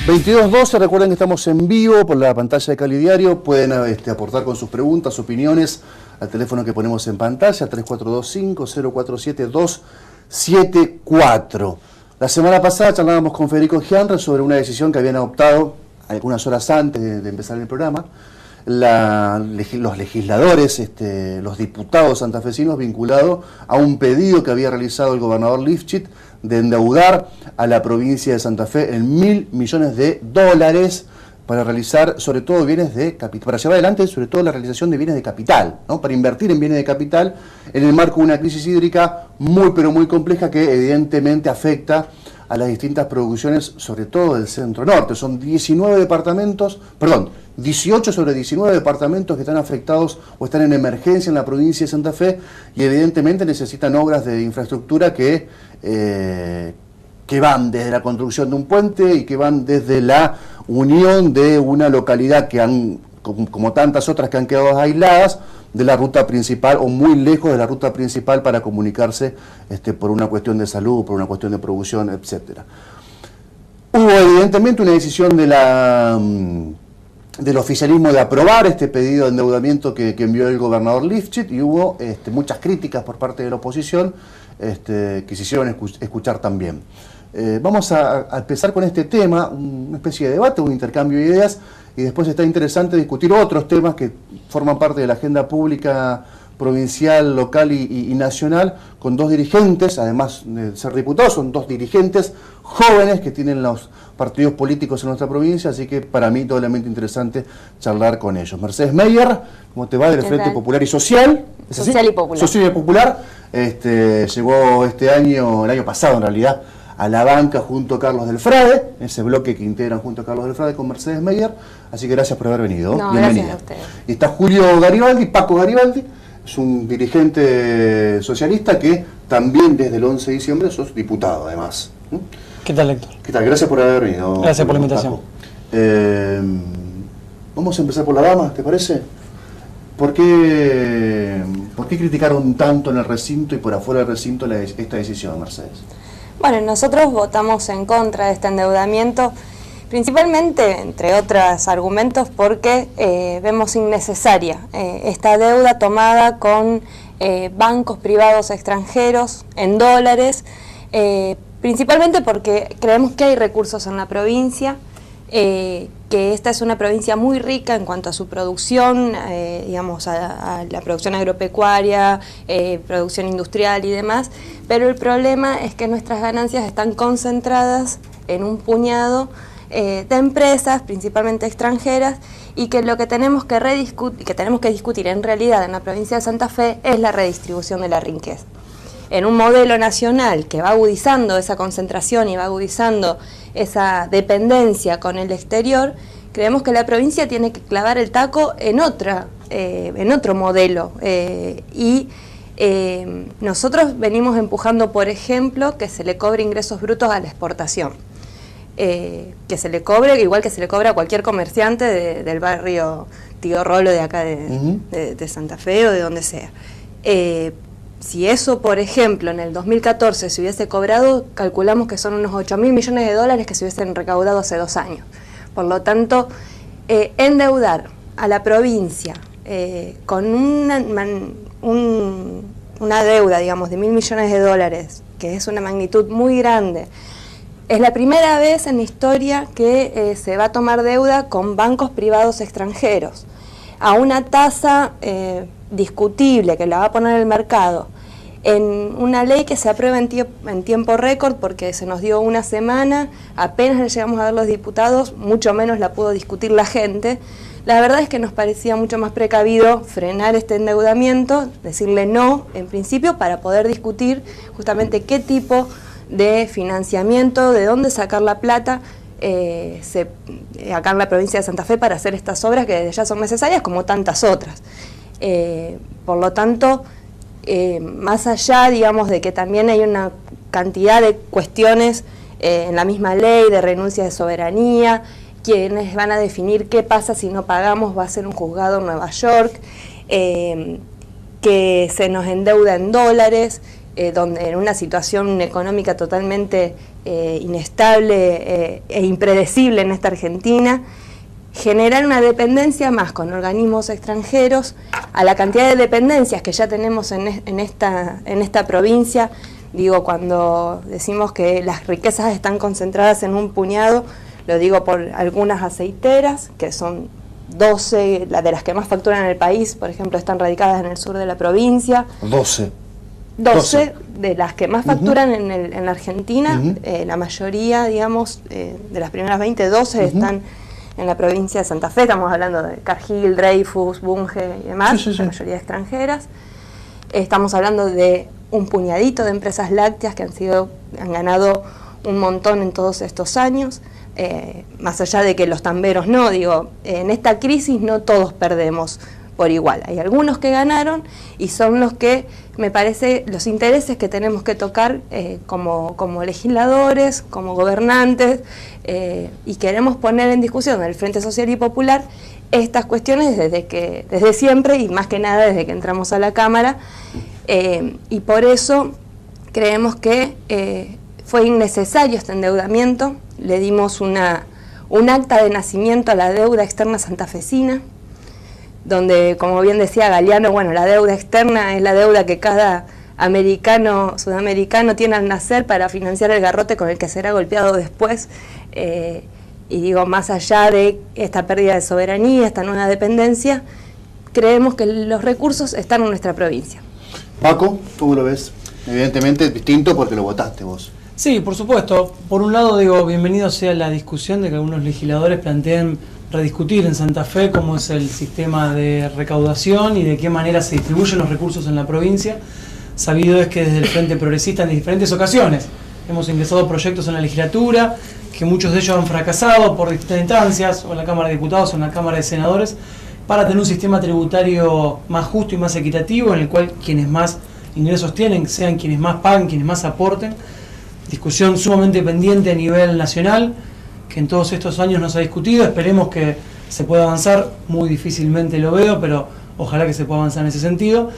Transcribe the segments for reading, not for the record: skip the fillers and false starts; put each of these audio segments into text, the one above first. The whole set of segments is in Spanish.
22:12, recuerden que estamos en vivo por la pantalla de Cali Diario. Pueden aportar con sus preguntas, opiniones al teléfono que ponemos en pantalla, 3425-047-274. La semana pasada charlábamos con Federico Gianre sobre una decisión que habían adoptado algunas horas antes de empezar el programa los legisladores, los diputados santafesinos, vinculado a un pedido que había realizado el gobernador Lifchit de endeudar a la provincia de Santa Fe en $1.000 millones para realizar sobre todo bienes de capital, para llevar adelante sobre todo la realización de bienes de capital, ¿no? Para invertir en bienes de capital en el marco de una crisis hídrica muy pero muy compleja que evidentemente afecta a las distintas producciones, sobre todo del centro norte. Son 18 sobre 19 departamentos que están afectados o están en emergencia en la provincia de Santa Fe y evidentemente necesitan obras de infraestructura que van desde la construcción de un puente y que van desde la unión de una localidad que como tantas otras que han quedado aisladas de la ruta principal o muy lejos de la ruta principal para comunicarse por una cuestión de salud, por una cuestión de producción, etcétera. Hubo evidentemente una decisión del oficialismo de aprobar este pedido de endeudamiento que envió el gobernador Lifchit y hubo muchas críticas por parte de la oposición que se hicieron escuchar también. Vamos a empezar con este tema, una especie de debate, un intercambio de ideas, y después está interesante discutir otros temas que forman parte de la agenda pública provincial, local y nacional, con dos dirigentes, además de ser diputados, son dos dirigentes jóvenes que tienen los partidos políticos en nuestra provincia, así que para mí doblemente interesante charlar con ellos. Mercedes Meyer, ¿cómo te va? Del Frente Popular y Social. ¿Es así? Social y Popular. Social y Popular. Llegó el año pasado en realidad, a la banca junto a Carlos del Frade, ese bloque que integran junto a Carlos del Frade con Mercedes Meyer, así que gracias por haber venido. No, bienvenida. Gracias a ustedes. Y está Julio Garibaldi, Paco Garibaldi, es un dirigente socialista que también desde el 11 de diciembre sos diputado además. ¿Qué tal, Héctor? ¿Qué tal? Gracias por haber venido. Gracias por la invitación. Vamos a empezar por la dama, ¿te parece? ¿Por qué criticaron tanto en el recinto y por afuera del recinto esta decisión, Mercedes? Bueno, nosotros votamos en contra de este endeudamiento, principalmente, entre otros argumentos, porque vemos innecesaria esta deuda tomada con bancos privados extranjeros en dólares, principalmente porque creemos que hay recursos en la provincia, que esta es una provincia muy rica en cuanto a su producción, digamos, a la producción agropecuaria, producción industrial y demás, pero el problema es que nuestras ganancias están concentradas en un puñado de empresas, principalmente extranjeras, y que lo que tenemos que discutir en realidad en la provincia de Santa Fe es la redistribución de la riqueza. En un modelo nacional que va agudizando esa concentración y va agudizando esa dependencia con el exterior, creemos que la provincia tiene que clavar el taco en otro modelo. Nosotros venimos empujando, por ejemplo, que se le cobre ingresos brutos a la exportación. Que se le cobre, igual que se le cobra a cualquier comerciante del barrio Tío Rolo de acá de Santa Fe o de donde sea. Si eso, por ejemplo, en el 2014 se hubiese cobrado, calculamos que son unos $8.000 millones que se hubiesen recaudado hace 2 años. Por lo tanto, endeudar a la provincia con una deuda, digamos, de $1.000 millones, que es una magnitud muy grande, es la primera vez en la historia que se va a tomar deuda con bancos privados extranjeros, a una tasa discutible que la va a poner el mercado, en una ley que se aprueba en tiempo récord porque se nos dio una semana, apenas le llegamos a ver los diputados, mucho menos la pudo discutir la gente. La verdad es que nos parecía mucho más precavido frenar este endeudamiento, decirle no en principio para poder discutir justamente qué tipo de financiamiento, de dónde sacar la plata acá en la provincia de Santa Fe para hacer estas obras que desde ya son necesarias como tantas otras. Por lo tanto, más allá, digamos, de que también hay una cantidad de cuestiones en la misma ley de renuncia de soberanía, quienes van a definir qué pasa si no pagamos, va a ser un juzgado en Nueva York, que se nos endeuda en dólares, donde en una situación económica totalmente inestable e impredecible en esta Argentina, generar una dependencia más con organismos extranjeros, a la cantidad de dependencias que ya tenemos en esta provincia. Digo, cuando decimos que las riquezas están concentradas en un puñado, lo digo por algunas aceiteras, que son 12, de las que más facturan en el país, por ejemplo, están radicadas en el sur de la provincia. 12 de las que más facturan en la Argentina, la mayoría, digamos, de las primeras 20, 12 están en la provincia de Santa Fe. Estamos hablando de Cargill, Dreyfus, Bunge y demás, la mayoría extranjeras. Estamos hablando de un puñadito de empresas lácteas que han ganado un montón en todos estos años. Más allá de que los tamberos no, digo, en esta crisis no todos perdemos por igual. Hay algunos que ganaron y son los que, me parece, los intereses que tenemos que tocar como legisladores, como gobernantes, y queremos poner en discusión en el Frente Social y Popular estas cuestiones desde siempre y más que nada desde que entramos a la Cámara, y por eso creemos que fue innecesario este endeudamiento. Le dimos un acta de nacimiento a la deuda externa santafesina, donde, como bien decía Galeano, bueno, la deuda externa es la deuda que cada sudamericano tiene al nacer para financiar el garrote con el que será golpeado después. Y digo, más allá de esta pérdida de soberanía, esta nueva dependencia, creemos que los recursos están en nuestra provincia. Paco, ¿cómo lo ves? Evidentemente distinto porque lo votaste vos. Sí, por supuesto. Por un lado, digo, bienvenido sea la discusión de que algunos legisladores planteen rediscutir en Santa Fe cómo es el sistema de recaudación y de qué manera se distribuyen los recursos en la provincia. Sabido es que desde el Frente Progresista en diferentes ocasiones hemos ingresado proyectos en la legislatura, que muchos de ellos han fracasado por distintas instancias, o en la Cámara de Diputados o en la Cámara de Senadores, para tener un sistema tributario más justo y más equitativo, en el cual quienes más ingresos tienen sean quienes más paguen, quienes más aporten. Discusión sumamente pendiente a nivel nacional, que en todos estos años no se ha discutido. Esperemos que se pueda avanzar, muy difícilmente lo veo, pero ojalá que se pueda avanzar en ese sentido.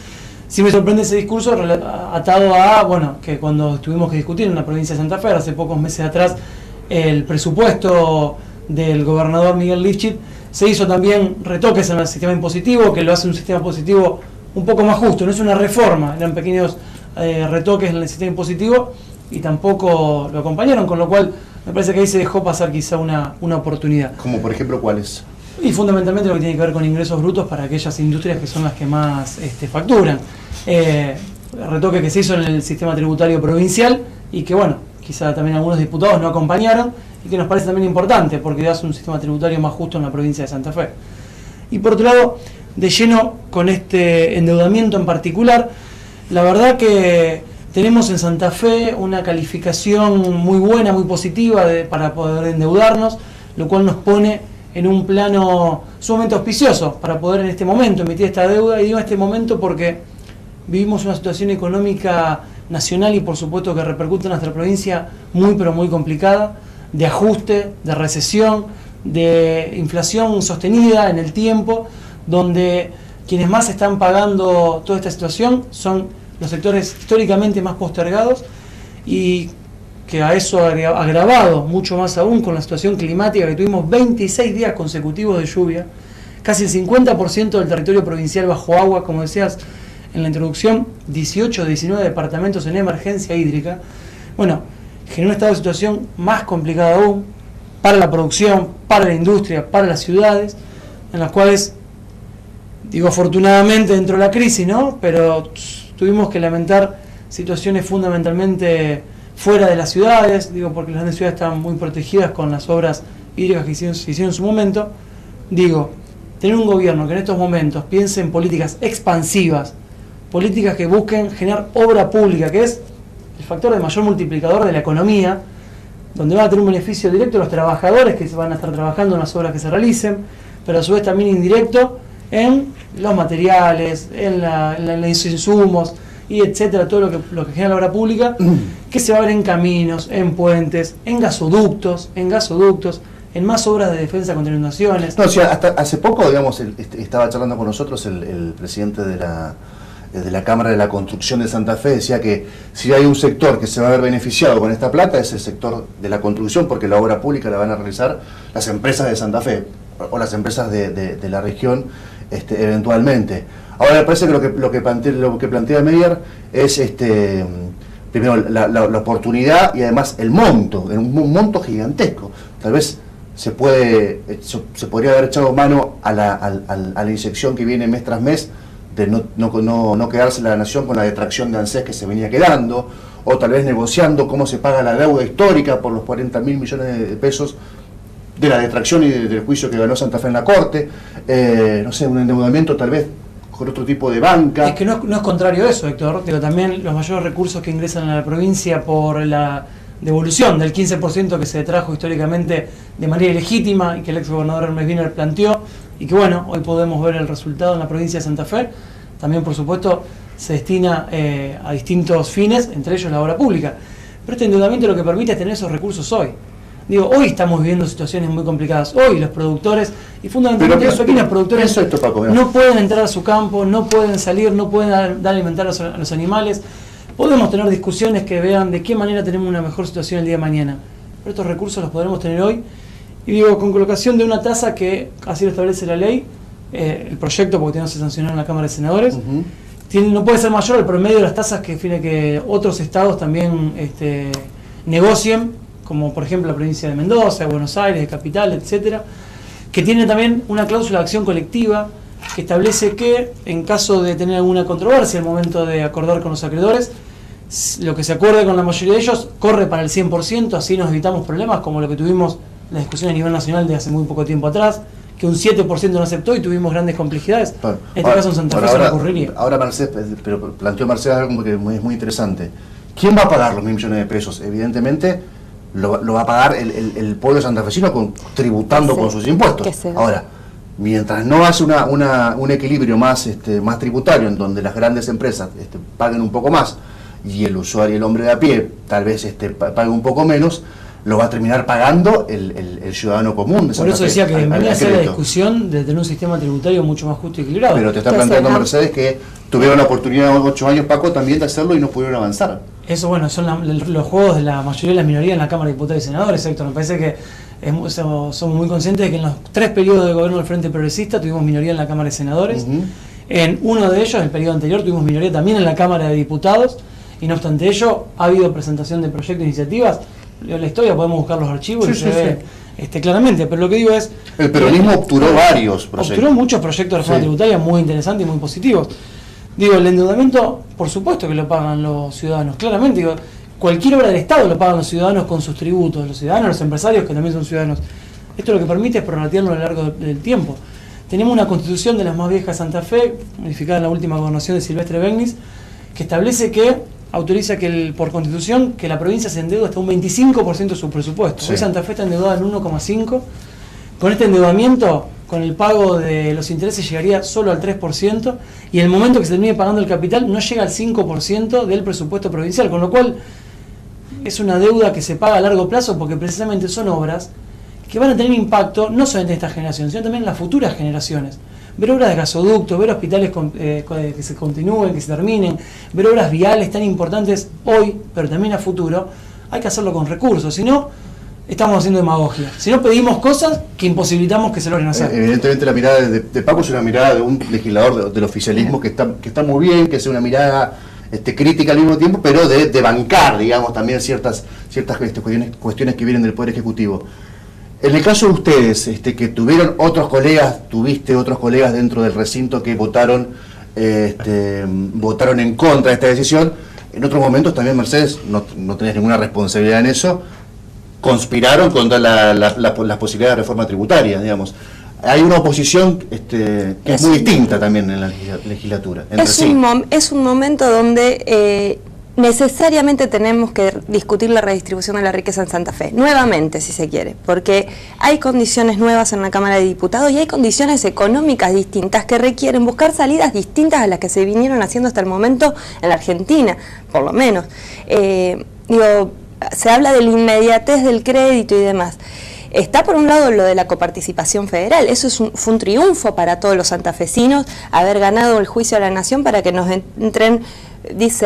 Sí me sorprende ese discurso atado a, bueno, que cuando tuvimos que discutir en la provincia de Santa Fe, hace pocos meses atrás, el presupuesto del gobernador Miguel Lifchit, se hizo también retoques en el sistema impositivo, que lo hace un sistema impositivo un poco más justo. No es una reforma, eran pequeños retoques en el sistema impositivo y tampoco lo acompañaron, con lo cual me parece que ahí se dejó pasar quizá una oportunidad. Como por ejemplo, ¿cuáles? Y fundamentalmente lo que tiene que ver con ingresos brutos para aquellas industrias que son las que más facturan. El retoque que se hizo en el sistema tributario provincial y que, bueno, quizá también algunos diputados no acompañaron y que nos parece también importante porque hace un sistema tributario más justo en la provincia de Santa Fe. Y por otro lado, de lleno con este endeudamiento en particular, la verdad que tenemos en Santa Fe una calificación muy buena, muy positiva para poder endeudarnos, lo cual nos pone en un plano sumamente auspicioso para poder en este momento emitir esta deuda. Y digo en este momento porque vivimos una situación económica nacional y por supuesto que repercute en nuestra provincia muy pero muy complicada, de ajuste, de recesión, de inflación sostenida en el tiempo, donde quienes más están pagando toda esta situación son los sectores históricamente más postergados y que a eso ha agravado mucho más aún con la situación climática que tuvimos 26 días consecutivos de lluvia, casi el 50% del territorio provincial bajo agua, como decías en la introducción, 18 de 19 departamentos en emergencia hídrica. Bueno, generó un estado de situación más complicado aún para la producción, para la industria, para las ciudades, en las cuales, digo afortunadamente dentro de la crisis, ¿no? Pero tuvimos que lamentar situaciones fundamentalmente fuera de las ciudades, digo porque las grandes ciudades estaban muy protegidas con las obras hídricas que se hicieron en su momento. Digo, tener un gobierno que en estos momentos piense en políticas expansivas, políticas que busquen generar obra pública, que es el factor de mayor multiplicador de la economía, donde van a tener un beneficio directo a los trabajadores que van a estar trabajando en las obras que se realicen, pero a su vez también indirecto en los materiales, en los insumos y etcétera, todo lo que genera la obra pública, que se va a ver en caminos, en puentes, en gasoductos, en más obras de defensa contra inundaciones. No, o sea, hasta hace poco, digamos, estaba charlando con nosotros el presidente de la desde la Cámara de la Construcción de Santa Fe decía que si hay un sector que se va a ver beneficiado con esta plata es el sector de la construcción, porque la obra pública la van a realizar las empresas de Santa Fe o las empresas de la región eventualmente. Ahora me parece que lo que plantea Meyer es primero la oportunidad y además el monto, un monto gigantesco. Tal vez se podría haber echado mano a la inyección que viene mes tras mes, de no quedarse la nación con la detracción de ANSES que se venía quedando, o tal vez negociando cómo se paga la deuda histórica por los 40.000 millones de pesos de la detracción y del juicio que ganó Santa Fe en la Corte, no sé, un endeudamiento tal vez con otro tipo de banca. Es que no es contrario a eso, Héctor. Digo, también los mayores recursos que ingresan a la provincia por la devolución del 15% que se detrajo históricamente de manera ilegítima y que el ex gobernador Hermes Wiener planteó, y que bueno, hoy podemos ver el resultado en la provincia de Santa Fe, también por supuesto se destina a distintos fines, entre ellos la obra pública. Pero este endeudamiento lo que permite es tener esos recursos hoy. Digo, hoy estamos viviendo situaciones muy complicadas. Hoy los productores, y fundamentalmente los pequeños productores, no pueden entrar a su campo, no pueden salir, no pueden dar alimentar a los animales. Podemos tener discusiones que vean de qué manera tenemos una mejor situación el día de mañana. Pero estos recursos los podremos tener hoy. Y digo, con colocación de una tasa que así lo establece la ley, el proyecto, porque no se sancionó en la Cámara de Senadores, no puede ser mayor al promedio de las tasas que otros estados también negocien, como por ejemplo la provincia de Mendoza, de Buenos Aires, de Capital, etcétera, que tiene también una cláusula de acción colectiva que establece que en caso de tener alguna controversia al momento de acordar con los acreedores, lo que se acuerde con la mayoría de ellos corre para el 100%, así nos evitamos problemas como lo que tuvimos la discusión a nivel nacional de hace muy poco tiempo atrás, que un 7% no aceptó y tuvimos grandes complejidades. Bueno, en este caso en Santa Fe no ocurriría. Ahora pero planteó Mercedes algo que es muy interesante. ¿Quién va a pagar los 1.000 millones de pesos? Evidentemente lo va a pagar el pueblo santafesino tributando con sus impuestos. Ahora, mientras no hace un equilibrio más tributario, en donde las grandes empresas paguen un poco más y el usuario, el hombre de a pie, tal vez pague un poco menos, lo va a terminar pagando el ciudadano común de Santa Fe. Por eso decía que venía a ser la discusión de tener un sistema tributario mucho más justo y equilibrado. Pero te está planteando Mercedes que tuvieron la oportunidad 8 años, Paco, también de hacerlo y no pudieron avanzar. Eso, bueno, son los juegos de la mayoría de las minorías en la Cámara de Diputados y Senadores, Héctor. Me parece que somos muy conscientes de que en los 3 periodos de gobierno del Frente Progresista tuvimos minoría en la Cámara de Senadores. En uno de ellos, en el periodo anterior, tuvimos minoría también en la Cámara de Diputados. Y no obstante ello, ha habido presentación de proyectos e iniciativas. En la historia podemos buscar los archivos y se ve claramente. Pero lo que digo es... El peronismo obturó varios proyectos. Obturó muchos proyectos de reforma tributaria muy interesantes y muy positivos. Digo, el endeudamiento, por supuesto que lo pagan los ciudadanos. Claramente, digo, cualquier obra del Estado lo pagan los ciudadanos con sus tributos. Los ciudadanos, los empresarios, que también son ciudadanos. Esto lo que permite es prorratearlo a lo largo del tiempo. Tenemos una constitución de las más viejas de Santa Fe, modificada en la última gobernación de Silvestre Begnis, que establece que autoriza que por constitución que la provincia se endeuda hasta un 25% de su presupuesto. Hoy Santa Fe está endeudada en 1,5%. Con este endeudamiento, con el pago de los intereses llegaría solo al 3%, y en el momento que se termine pagando el capital no llega al 5% del presupuesto provincial, con lo cual es una deuda que se paga a largo plazo porque precisamente son obras que van a tener impacto no solamente en esta generación, sino también en las futuras generaciones. Ver obras de gasoductos, ver hospitales que se continúen, que se terminen, ver obras viales tan importantes hoy, pero también a futuro, hay que hacerlo con recursos, si no, estamos haciendo demagogia. Si no, pedimos cosas que imposibilitamos que se logren hacer. Evidentemente la mirada de Paco es una mirada de un legislador del oficialismo que está muy bien, que es una mirada crítica al mismo tiempo, pero de bancar, digamos, también ciertas cuestiones que vienen del Poder Ejecutivo. En el caso de ustedes, que tuviste otros colegas dentro del recinto que votaron en contra de esta decisión, en otros momentos también, Mercedes, no tenés ninguna responsabilidad en eso, conspiraron contra las posibilidades de reforma tributaria, digamos. Hay una oposición que es muy distinta también en la legislatura. Es un momento donde necesariamente tenemos que discutir la redistribución de la riqueza en Santa Fe, nuevamente si se quiere, porque hay condiciones nuevas en la Cámara de Diputados y hay condiciones económicas distintas que requieren buscar salidas distintas a las que se vinieron haciendo hasta el momento en la Argentina, por lo menos. Se habla de la inmediatez del crédito y demás. Está por un lado lo de la coparticipación federal, eso fue un triunfo para todos los santafesinos, haber ganado el juicio a la nación para que nos entren,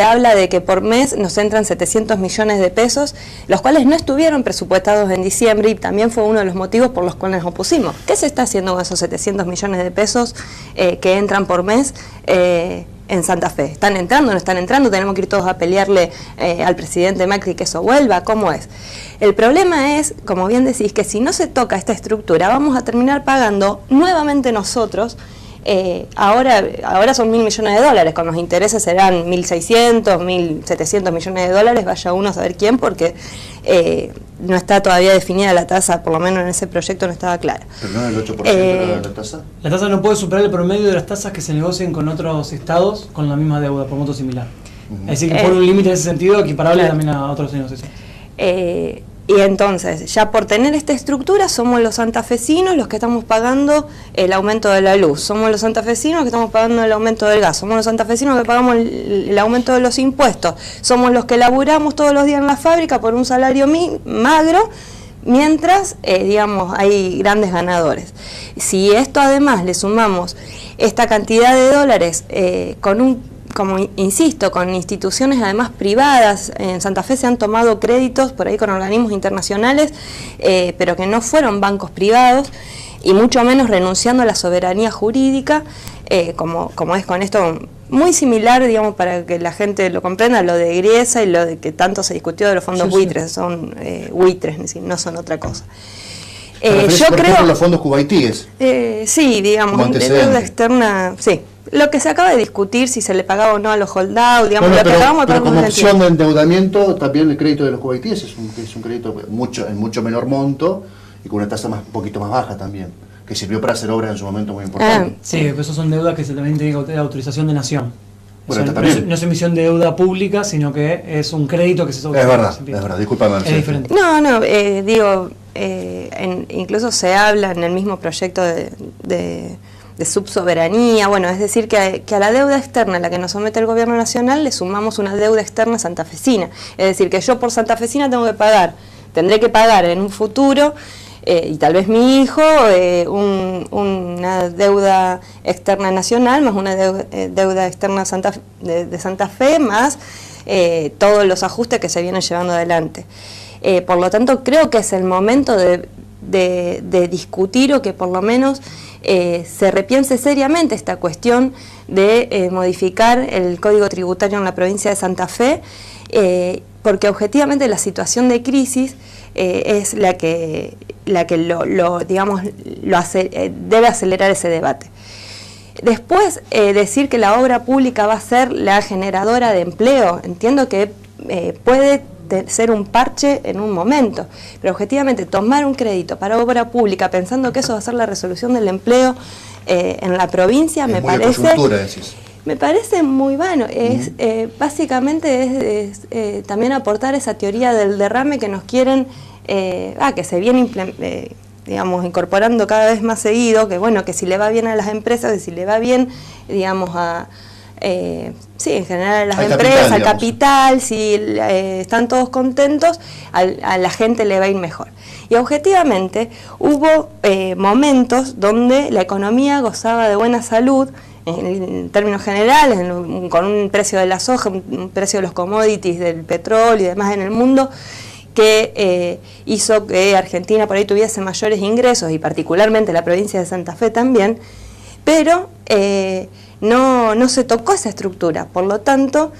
habla de que por mes nos entran 700 millones de pesos, los cuales no estuvieron presupuestados en diciembre y también fue uno de los motivos por los cuales nos opusimos. ¿Qué se está haciendo con esos 700 millones de pesos que entran por mes en Santa Fe? ¿Están entrando, no están entrando? ¿Tenemos que ir todos a pelearle al presidente Macri que eso vuelva? ¿Cómo es? El problema es, como bien decís, que si no se toca esta estructura, vamos a terminar pagando nuevamente nosotros. Ahora son 1.000 millones de dólares, con los intereses serán 1.600, 1.700 millones de dólares, vaya uno a saber quién, porque no está todavía definida la tasa, por lo menos en ese proyecto no estaba clara. ¿Pero no es el 8% la tasa? La tasa no puede superar el promedio de las tasas que se negocien con otros estados con la misma deuda por monto similar. Es decir, que por un límite en ese sentido equiparable también a otros negociaciones. Y entonces, ya por tener esta estructura, somos los santafesinos los que estamos pagando el aumento de la luz, somos los santafesinos que estamos pagando el aumento del gas, somos los santafesinos que pagamos el aumento de los impuestos, somos los que laburamos todos los días en la fábrica por un salario magro, mientras, hay grandes ganadores. Si esto además le sumamos esta cantidad de dólares como insisto, con instituciones además privadas, en Santa Fe se han tomado créditos por ahí con organismos internacionales, pero que no fueron bancos privados, y mucho menos renunciando a la soberanía jurídica, como es con esto, muy similar, para que la gente lo comprenda, lo de Griesa y lo de que tanto se discutió de los fondos buitres, son buitres, es decir, no son otra cosa. Yo creo, por ejemplo, los fondos cubaitíes. Sí, deuda externa, sí. Lo que se acaba de discutir, si se le pagaba o no a los holdout, lo que acabamos de pero como opción de endeudamiento, también el crédito de los cubaitíes es un crédito en mucho menor monto y con una tasa un poquito más baja también, que sirvió para hacer obras en su momento muy importantes. Sí, pero esos son deudas que también tienen que tener autorización de nación. Bueno, no es emisión de deuda pública, sino que es un crédito que se autoriza. Es verdad, discúlpame. Es diferente. Incluso se habla en el mismo proyecto de subsoberanía, es decir, que a la deuda externa a la que nos somete el gobierno nacional le sumamos una deuda externa santafesina. Es decir, que yo por santafesina tendré que pagar en un futuro, y tal vez mi hijo, una deuda externa nacional, más una deuda externa de Santa Fe, más todos los ajustes que se vienen llevando adelante. Por lo tanto, creo que es el momento de discutir, o que por lo menos se repiense seriamente esta cuestión de modificar el Código Tributario en la provincia de Santa Fe, porque objetivamente la situación de crisis es la que debe acelerar ese debate. Después, decir que la obra pública va a ser la generadora de empleo, entiendo que puede ser un parche en un momento, pero objetivamente tomar un crédito para obra pública pensando que eso va a ser la resolución del empleo en la provincia me parece muy vano. Básicamente es también aportar esa teoría del derrame que nos quieren, que se viene incorporando cada vez más seguido, que si le va bien a las empresas, que si le va bien, en general a las empresas, al capital, si están todos contentos, a la gente le va a ir mejor. Y objetivamente hubo momentos donde la economía gozaba de buena salud, en términos generales, con un precio de la soja, un precio de los commodities, del petróleo y demás en el mundo, que hizo que Argentina por ahí tuviese mayores ingresos, y particularmente la provincia de Santa Fe también, pero no se tocó esa estructura, por lo tanto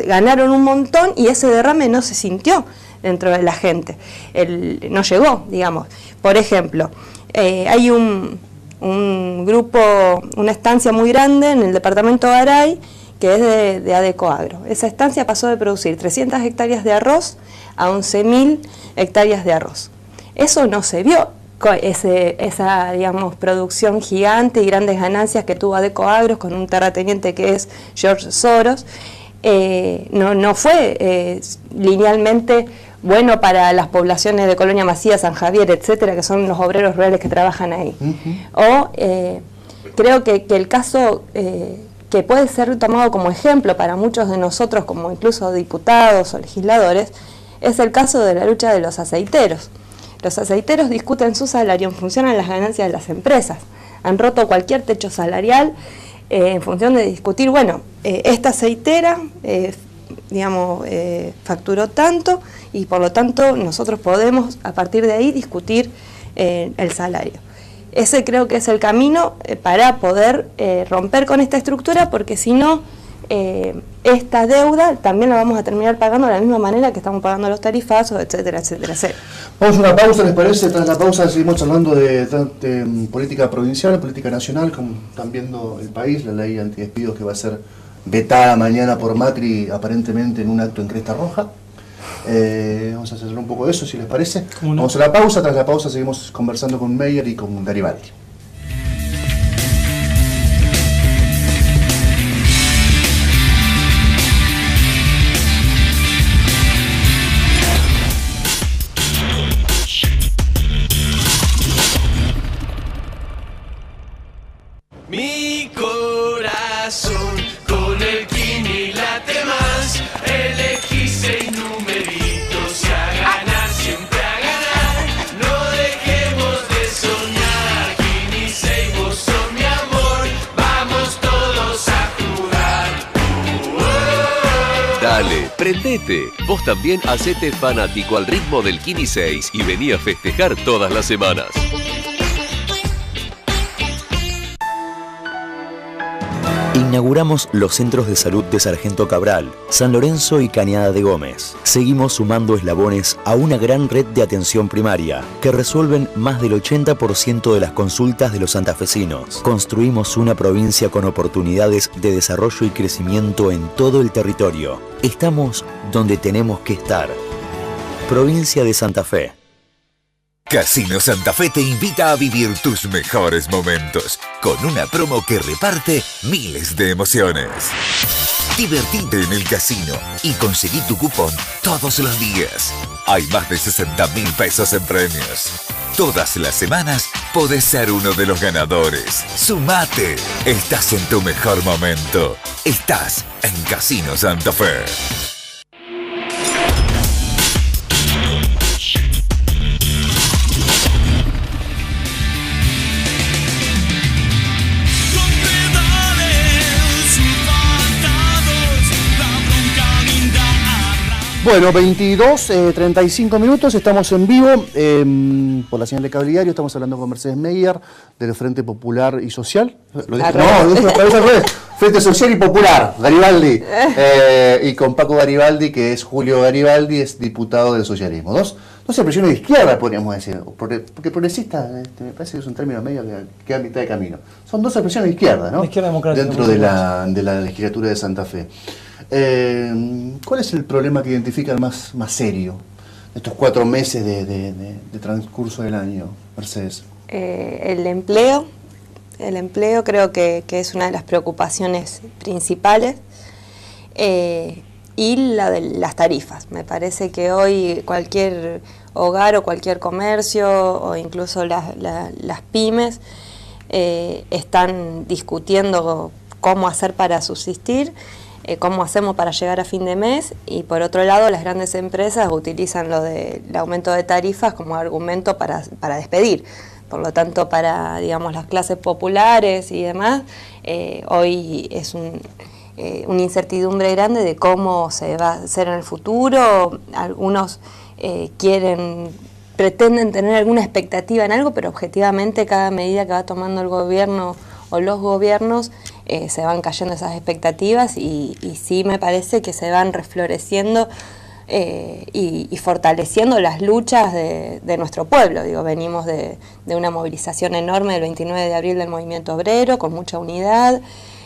ganaron un montón y ese derrame no se sintió dentro de la gente, no llegó, Por ejemplo, hay un grupo, una estancia muy grande en el departamento de Aray, que es de Adecoagro. Esa estancia pasó de producir 300 hectáreas de arroz a 11.000 hectáreas de arroz. Eso no se vio. Esa producción gigante y grandes ganancias que tuvo Adecoagro con un terrateniente que es George Soros, no fue linealmente bueno para las poblaciones de Colonia Macías, San Javier, etcétera, que son los obreros rurales que trabajan ahí. Creo que el caso que puede ser tomado como ejemplo para muchos de nosotros, como incluso diputados o legisladores, es el caso de la lucha de los aceiteros, Los aceiteros discuten su salario en función a las ganancias de las empresas. Han roto cualquier techo salarial en función de discutir, bueno, esta aceitera, facturó tanto y por lo tanto nosotros podemos a partir de ahí discutir el salario. Ese creo que es el camino para poder romper con esta estructura, porque si no, esta deuda también la vamos a terminar pagando de la misma manera que estamos pagando los tarifazos, etcétera, etcétera, etcétera. Vamos a una pausa, ¿les parece? Tras la pausa seguimos hablando de política provincial, política nacional, como están viendo el país, la ley antidespidos que va a ser vetada mañana por Macri, aparentemente en un acto en Cresta Roja. Vamos a hacer un poco de eso, si les parece. No. Vamos a la pausa, tras la pausa seguimos conversando con Meyer y con Garibaldi. Mi corazón con el Kini late más, elegí 6 numeritos y a ganar, siempre a ganar, no dejemos de soñar, Kini 6, vos sos mi amor, vamos todos a jugar. Dale, prendete, vos también hacete fanático al ritmo del Kini 6 y vení a festejar todas las semanas. Inauguramos los centros de salud de Sargento Cabral, San Lorenzo y Cañada de Gómez. Seguimos sumando eslabones a una gran red de atención primaria que resuelven más del 80% de las consultas de los santafesinos. Construimos una provincia con oportunidades de desarrollo y crecimiento en todo el territorio. Estamos donde tenemos que estar. Provincia de Santa Fe. Casino Santa Fe te invita a vivir tus mejores momentos con una promo que reparte miles de emociones. Divertite en el casino y conseguí tu cupón todos los días. Hay más de 60.000 pesos en premios. Todas las semanas podés ser uno de los ganadores. ¡Sumate! Estás en tu mejor momento. Estás en Casino Santa Fe. Bueno, 22:35 minutos, estamos en vivo por la señal de Cable Diario, estamos hablando con Mercedes Meyer del Frente Popular y Social. ¿Lo dije? No, lo dije otra vez al revés. Frente Social y Popular, Garibaldi. Y con Paco Garibaldi, que es Julio Garibaldi, es diputado del socialismo. Dos expresiones de izquierda, podríamos decir. Porque progresista, me parece que es un término medio que queda a mitad de camino. Son dos expresiones de izquierda, ¿no? De izquierda democrática. Dentro de la legislatura de Santa Fe. ¿Cuál es el problema que identifican más serio de estos 4 meses de transcurso del año, Mercedes? El empleo creo que es una de las preocupaciones principales, y la de las tarifas. Me parece que hoy cualquier hogar o cualquier comercio o incluso las pymes están discutiendo cómo hacer para subsistir, cómo hacemos para llegar a fin de mes, y por otro lado las grandes empresas utilizan lo del aumento de tarifas como argumento para despedir. Por lo tanto, para, digamos, las clases populares y demás, hoy es una incertidumbre grande de cómo se va a hacer en el futuro. Algunos pretenden tener alguna expectativa en algo, pero objetivamente cada medida que va tomando el gobierno o los gobiernos se van cayendo esas expectativas y sí me parece que se van refloreciendo y fortaleciendo las luchas de nuestro pueblo. Digo, venimos de una movilización enorme el 29 de abril del movimiento obrero, con mucha unidad.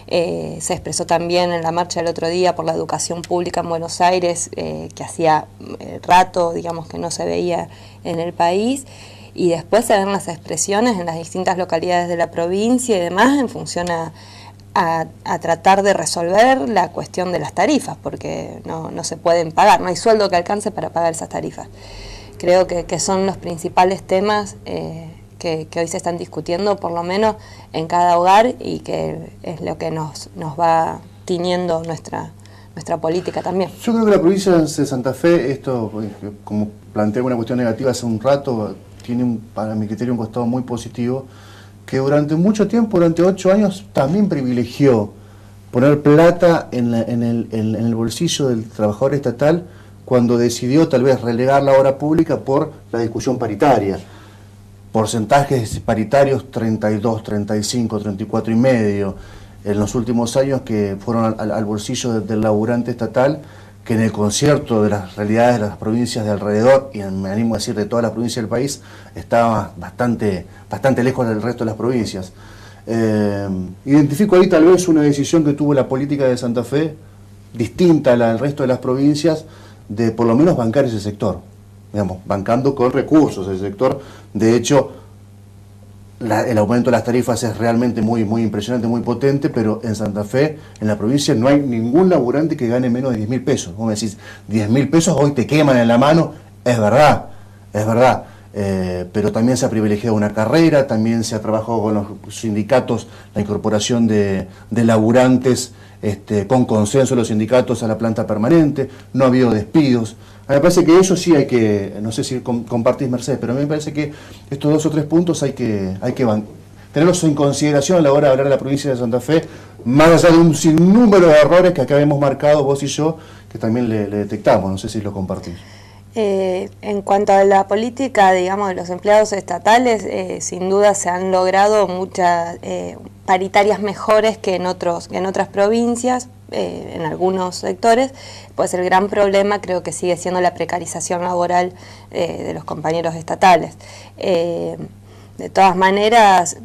Se expresó también en la marcha del otro día por la educación pública en Buenos Aires, que hacía rato, digamos, que no se veía en el país. Y después se ven las expresiones en las distintas localidades de la provincia y demás en función a tratar de resolver la cuestión de las tarifas, porque no se pueden pagar, no hay sueldo que alcance para pagar esas tarifas. Creo que son los principales temas que hoy se están discutiendo, por lo menos en cada hogar, y que es lo que nos va tiñendo nuestra política también. Yo creo que la provincia de Santa Fe, esto, como planteé una cuestión negativa hace un rato, tiene para mi criterio un costado muy positivo, que durante mucho tiempo, durante 8 años, también privilegió poner plata en el bolsillo del trabajador estatal cuando decidió tal vez relegar la obra pública por la discusión paritaria. Porcentajes paritarios 32, 35, 34 y medio en los últimos años que fueron al bolsillo del laburante estatal, que en el concierto de las realidades de las provincias de alrededor, y me animo a decir de todas las provincias del país, estaba bastante lejos del resto de las provincias. Identifico ahí tal vez una decisión que tuvo la política de Santa Fe, distinta a la del resto de las provincias, de por lo menos bancar ese sector, digamos, bancando con recursos el sector. De hecho, el aumento de las tarifas es realmente muy impresionante, muy potente, pero en Santa Fe, en la provincia, no hay ningún laburante que gane menos de 10.000 pesos. Vos me decís, 10.000 pesos hoy te queman en la mano, es verdad, pero también se ha privilegiado una carrera, también se ha trabajado con los sindicatos, la incorporación de laburantes con consenso de los sindicatos a la planta permanente, no ha habido despidos. A mí me parece que eso sí hay que, no sé si compartís, Mercedes, pero a mí me parece que estos 2 o 3 puntos hay que tenerlos en consideración a la hora de hablar de la provincia de Santa Fe, más allá de un sinnúmero de errores que acá hemos marcado vos y yo, que también le detectamos, no sé si lo compartís. En cuanto a la política, digamos, de los empleados estatales, sin duda se han logrado muchas paritarias mejores que en otras provincias, en algunos sectores. Pues el gran problema creo que sigue siendo la precarización laboral de los compañeros estatales. De todas maneras,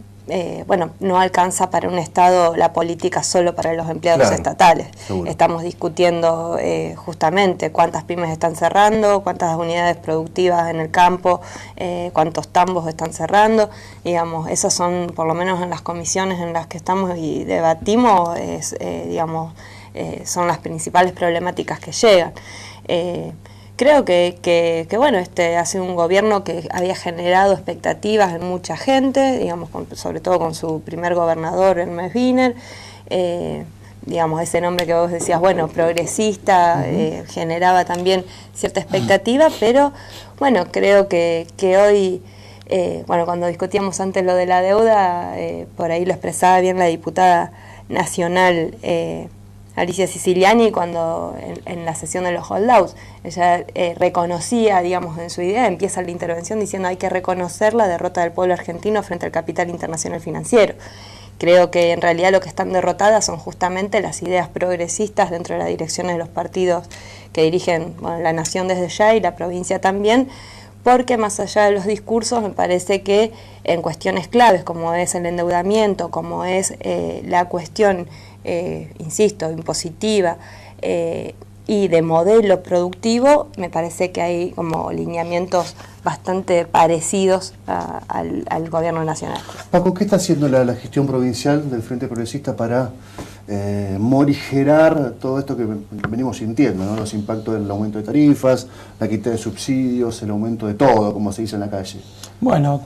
bueno, no alcanza para un Estado la política solo para los empleados estatales. Seguro. Estamos discutiendo justamente cuántas pymes están cerrando, cuántas unidades productivas en el campo, cuántos tambos están cerrando. Digamos, esas son, por lo menos en las comisiones en las que estamos y debatimos, son las principales problemáticas que llegan. Creo que bueno, ha sido un gobierno que había generado expectativas en mucha gente, digamos, sobre todo con su primer gobernador, Hermes Wiener, digamos, ese nombre que vos decías, bueno, progresista, generaba también cierta expectativa, pero bueno, creo que hoy, bueno, cuando discutíamos antes lo de la deuda, por ahí lo expresaba bien la diputada nacional, Alicia Siciliani, cuando en la sesión de los holdouts, ella reconocía, digamos, en su idea, empieza la intervención diciendo hay que reconocer la derrota del pueblo argentino frente al capital internacional financiero. Creo que en realidad lo que están derrotadas son justamente las ideas progresistas dentro de las direcciones de los partidos que dirigen, bueno, la nación desde ya y la provincia también, porque más allá de los discursos me parece que en cuestiones claves como es el endeudamiento, como es la cuestión, insisto, impositiva y de modelo productivo, me parece que hay como lineamientos bastante parecidos al gobierno nacional. Paco, ¿qué está haciendo la gestión provincial del Frente Progresista para morigerar todo esto que venimos sintiendo, ¿no? Los impactos del aumento de tarifas, la quita de subsidios, el aumento de todo, como se dice en la calle? Bueno,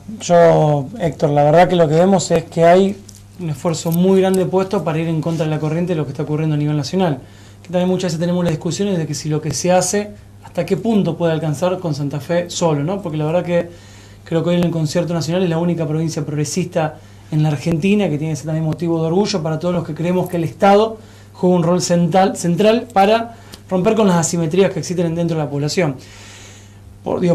Héctor, la verdad que lo que vemos es que hay un esfuerzo muy grande puesto para ir en contra de la corriente de lo que está ocurriendo a nivel nacional. Que también muchas veces tenemos las discusiones de que si lo que se hace, hasta qué punto puede alcanzar con Santa Fe solo, ¿no? Porque la verdad que creo que hoy en el concierto nacional es la única provincia progresista en la Argentina que tiene ese también motivo de orgullo para todos los que creemos que el Estado juega un rol central para romper con las asimetrías que existen dentro de la población.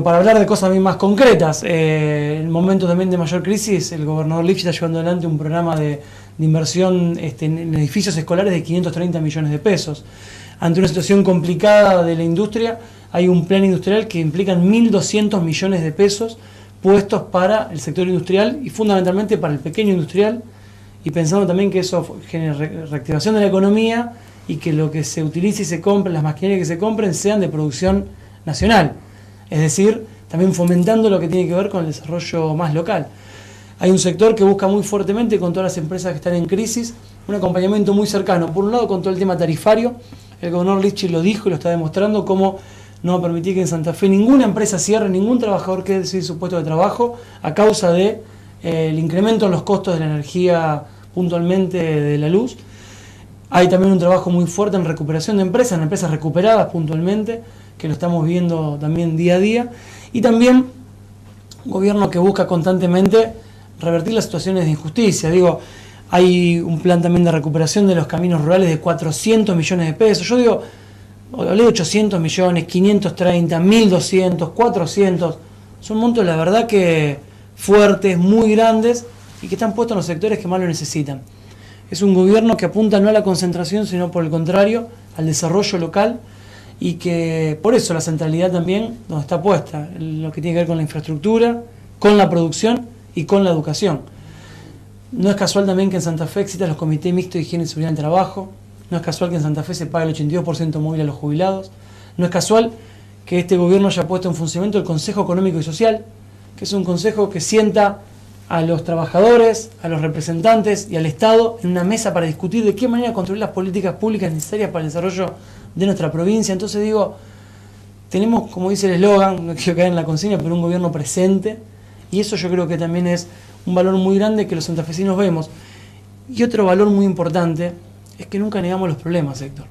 Para hablar de cosas más concretas, en momentos también de mayor crisis, el gobernador Lifchit está llevando adelante un programa de inversión en edificios escolares de 530 millones de pesos. Ante una situación complicada de la industria, hay un plan industrial que implica 1.200 millones de pesos puestos para el sector industrial y fundamentalmente para el pequeño industrial, y pensando también que eso genere reactivación de la economía y que lo que se utilice y se compre, las maquinarias que se compren, sean de producción nacional. Es decir, también fomentando lo que tiene que ver con el desarrollo más local. Hay un sector que busca muy fuertemente con todas las empresas que están en crisis, un acompañamiento muy cercano. Por un lado, con todo el tema tarifario, el gobernador Lifchit lo dijo y lo está demostrando, cómo no va a permitir que en Santa Fe ninguna empresa cierre, ningún trabajador quede sin su puesto de trabajo a causa de el incremento en los costos de la energía, puntualmente de la luz. Hay también un trabajo muy fuerte en recuperación de empresas, en empresas recuperadas puntualmente, que lo estamos viendo también día a día. Y también un gobierno que busca constantemente revertir las situaciones de injusticia. Digo, hay un plan también de recuperación de los caminos rurales de 400 millones de pesos. Yo digo, hablé de 800 millones, 530, 1200, 400. Son montos, la verdad, que fuertes, muy grandes y que están puestos en los sectores que más lo necesitan. Es un gobierno que apunta no a la concentración, sino por el contrario, al desarrollo local, y que por eso la centralidad también donde está puesta, lo que tiene que ver con la infraestructura, con la producción y con la educación. No es casual también que en Santa Fe existan los comités mixtos de higiene y seguridad en trabajo, no es casual que en Santa Fe se pague el 82% móvil a los jubilados, no es casual que este gobierno haya puesto en funcionamiento el Consejo Económico y Social, que es un consejo que sienta a los trabajadores, a los representantes y al Estado en una mesa para discutir de qué manera construir las políticas públicas necesarias para el desarrollo de nuestra provincia. Entonces digo, tenemos, como dice el eslogan, no quiero caer en la consigna, pero un gobierno presente, y eso yo creo que también es un valor muy grande que los santafesinos vemos. Y otro valor muy importante es que nunca negamos los problemas, Héctor.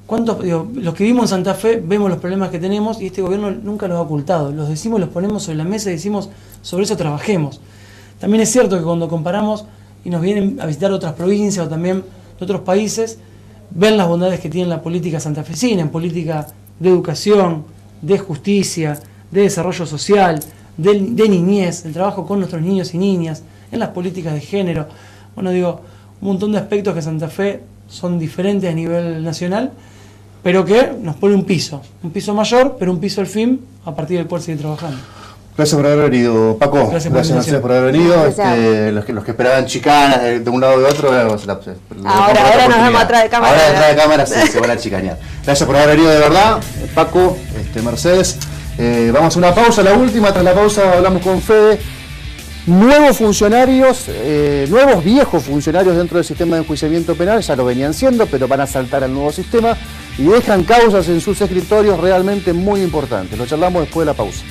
Los que vivimos en Santa Fe vemos los problemas que tenemos y este gobierno nunca los ha ocultado. Los decimos, los ponemos sobre la mesa y decimos, sobre eso trabajemos. También es cierto que cuando comparamos y nos vienen a visitar otras provincias o también de otros países, ven las bondades que tiene la política santafesina, en política de educación, de justicia, de desarrollo social, de niñez, el trabajo con nuestros niños y niñas, en las políticas de género. Bueno, digo, un montón de aspectos que Santa Fe son diferentes a nivel nacional, pero que nos pone un piso mayor, pero un piso al fin, a partir del cual seguir trabajando. Gracias por haber venido, Paco. Gracias por haber venido. Los que esperaban chicanas de un lado y de otro, ahora nos vemos atrás de cámara. Ahora detrás de cámara se van a chicanear. Gracias por haber venido de verdad, Paco, Mercedes. Vamos a una pausa, la última. Tras la pausa hablamos con Fede. Nuevos funcionarios, nuevos viejos funcionarios dentro del sistema de enjuiciamiento penal, ya lo venían siendo, pero van a saltar al nuevo sistema y dejan causas en sus escritorios realmente muy importantes. Lo charlamos después de la pausa.